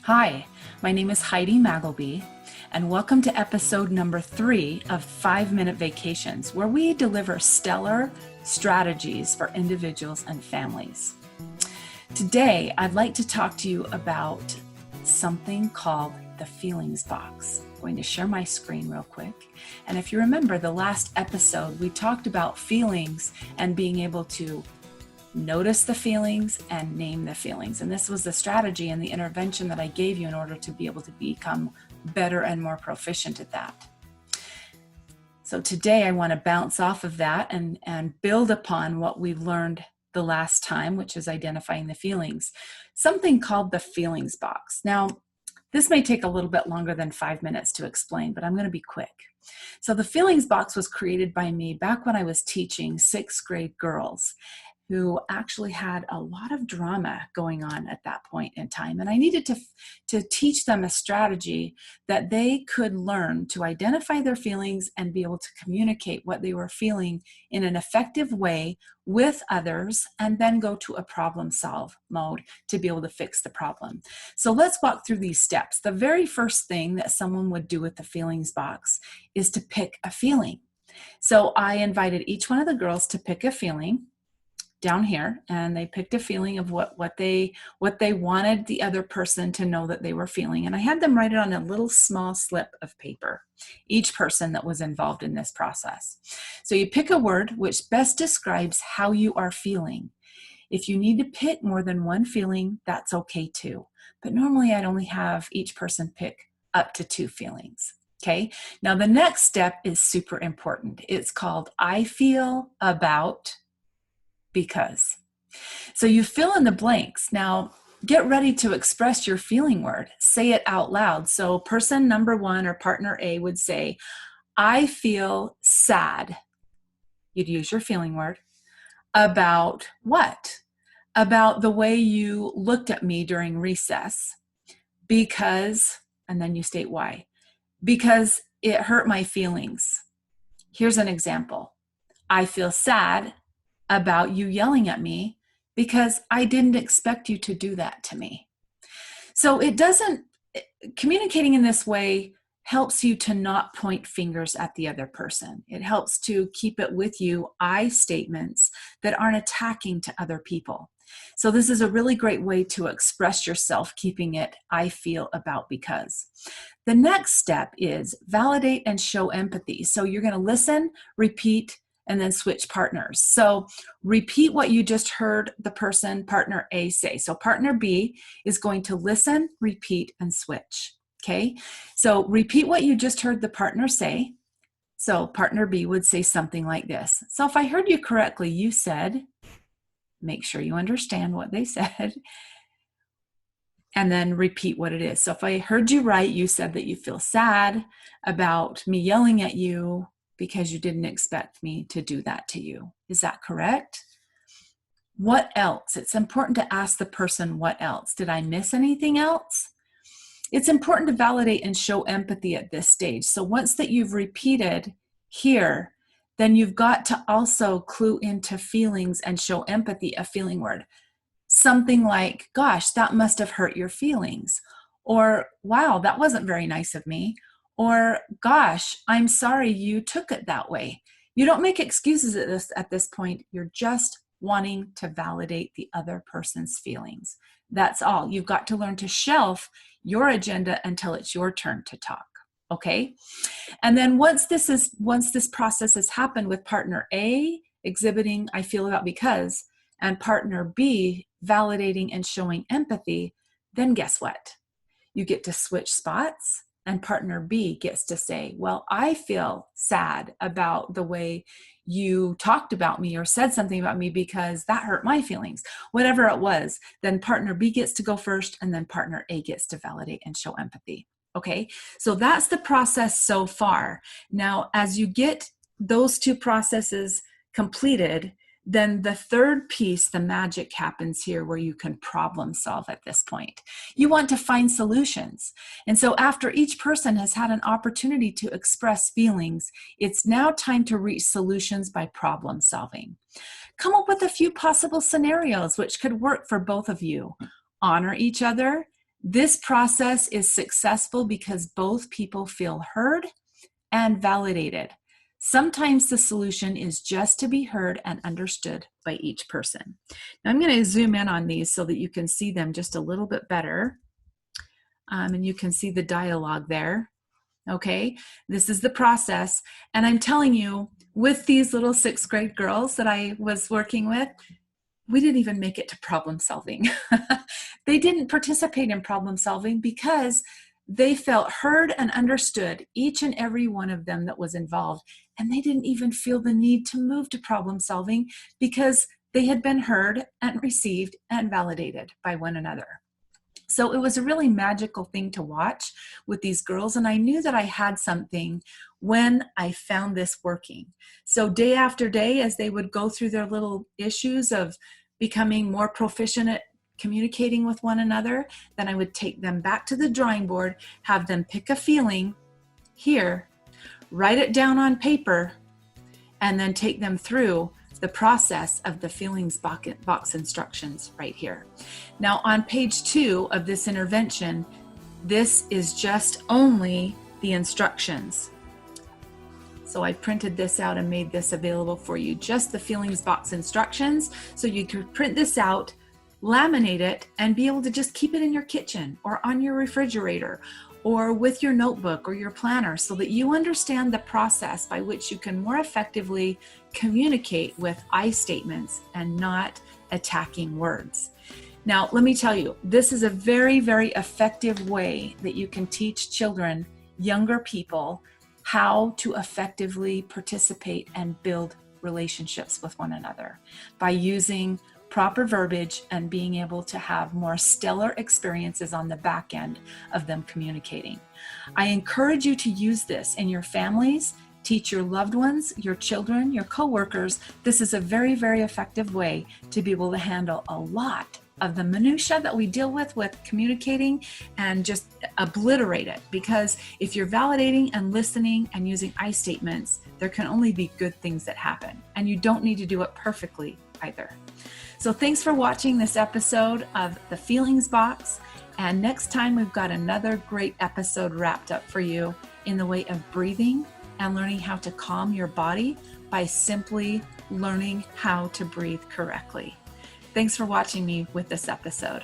Hi, my name is Heidi Magleby, and welcome to episode number 3 of 5-Minute Vacations, where we deliver stellar strategies for individuals and families. Today, I'd like to talk to you about something called the feelings box. I'm going to share my screen real quick. And if you remember the last episode, we talked about feelings and being able to notice the feelings and name the feelings. And this was the strategy and the intervention that I gave you in order to be able to become better and more proficient at that. So today I want to bounce off of that and build upon what we learned the last time, which is identifying the feelings. Something called the feelings box. Now, this may take a little bit longer than 5 minutes to explain, but I'm going to be quick. So the feelings box was created by me back when I was teaching 6th grade girls, who actually had a lot of drama going on at that point in time. And I needed to teach them a strategy that they could learn to identify their feelings and be able to communicate what they were feeling in an effective way with others, and then go to a problem solve mode to be able to fix the problem. So let's walk through these steps. The very first thing that someone would do with the feelings box is to pick a feeling. So I invited each one of the girls to pick a feeling down here, and they picked a feeling of what they wanted the other person to know that they were feeling. And I had them write it on a little small slip of paper, each person that was involved in this process. So you pick a word which best describes how you are feeling. If you need to pick more than one feeling, that's okay too. But normally I'd only have each person pick up to 2 feelings. Okay, now the next step is super important. It's called I feel about because. So you fill in the blanks. Now get ready to express your feeling word. Say it out loud. So person number 1 or partner A would say, I feel sad. You'd use your feeling word. About what? About the way you looked at me during recess. Because, and then you state why. Because it hurt my feelings. Here's an example. I feel sad about you yelling at me because I didn't expect you to do that to me. So communicating in this way helps you to not point fingers at the other person. It helps to keep it with you, I statements that aren't attacking to other people. So this is a really great way to express yourself, keeping it I feel about because. The next step is validate and show empathy. So you're going to listen, repeat, and then switch partners. So repeat what you just heard the person, partner A, say. So partner B is going to listen, repeat, and switch. Okay? So repeat what you just heard the partner say. So partner B would say something like this. So if I heard you correctly, you said, make sure you understand what they said, and then repeat what it is. So if I heard you right, you said that you feel sad about me yelling at you because you didn't expect me to do that to you. Is that correct? What else? It's important to ask the person what else. Did I miss anything else? It's important to validate and show empathy at this stage. So once that you've repeated here, then you've got to also clue into feelings and show empathy, a feeling word. Something like, gosh, that must have hurt your feelings. Or, wow, that wasn't very nice of me. Or, gosh, I'm sorry you took it that way. You don't make excuses at this point. You're just wanting to validate the other person's feelings. That's all. You've got to learn to shelf your agenda until it's your turn to talk. Okay? And then once this process has happened with partner A exhibiting I feel about because, and partner B validating and showing empathy, then guess what? You get to switch spots. And partner B gets to say, well, I feel sad about the way you talked about me or said something about me because that hurt my feelings. Whatever it was, then partner B gets to go first, and then partner A gets to validate and show empathy. Okay, so that's the process so far. Now, as you get those 2 processes completed, then the third piece, the magic happens here where you can problem solve at this point. You want to find solutions. And so after each person has had an opportunity to express feelings, it's now time to reach solutions by problem solving. Come up with a few possible scenarios which could work for both of you. Honor each other, This process is successful because both people feel heard and validated. Sometimes the solution is just to be heard and understood by each person. Now I'm going to zoom in on these so that you can see them just a little bit better. And you can see the dialogue there. Okay, this is the process. And I'm telling you, with these little 6th grade girls that I was working with, we didn't even make it to problem solving. They didn't participate in problem solving because they felt heard and understood, each and every one of them that was involved. And they didn't even feel the need to move to problem solving because they had been heard and received and validated by one another. So it was a really magical thing to watch with these girls. And I knew that I had something when I found this working. So day after day, as they would go through their little issues of becoming more proficient at communicating with one another, then I would take them back to the drawing board, have them pick a feeling here, write it down on paper, and then take them through the process of the feelings box instructions right here. Now on page 2 of this intervention, this is just only the instructions. So I printed this out and made this available for you, just the feelings box instructions. So you could print this out, laminate it, and be able to just keep it in your kitchen or on your refrigerator or with your notebook or your planner so that you understand the process by which you can more effectively communicate with I statements and not attacking words. Now, let me tell you, this is a very, very effective way that you can teach children, younger people, how to effectively participate and build relationships with one another by using proper verbiage and being able to have more stellar experiences on the back end of them communicating. I encourage you to use this in your families, teach your loved ones, your children, your coworkers. This is a very, very effective way to be able to handle a lot of the minutia that we deal with communicating and just obliterate it. Because if you're validating and listening and using I statements, there can only be good things that happen. And you don't need to do it perfectly either. So thanks for watching this episode of The Feelings Box. And next time we've got another great episode wrapped up for you in the way of breathing and learning how to calm your body by simply learning how to breathe correctly. Thanks for watching me with this episode.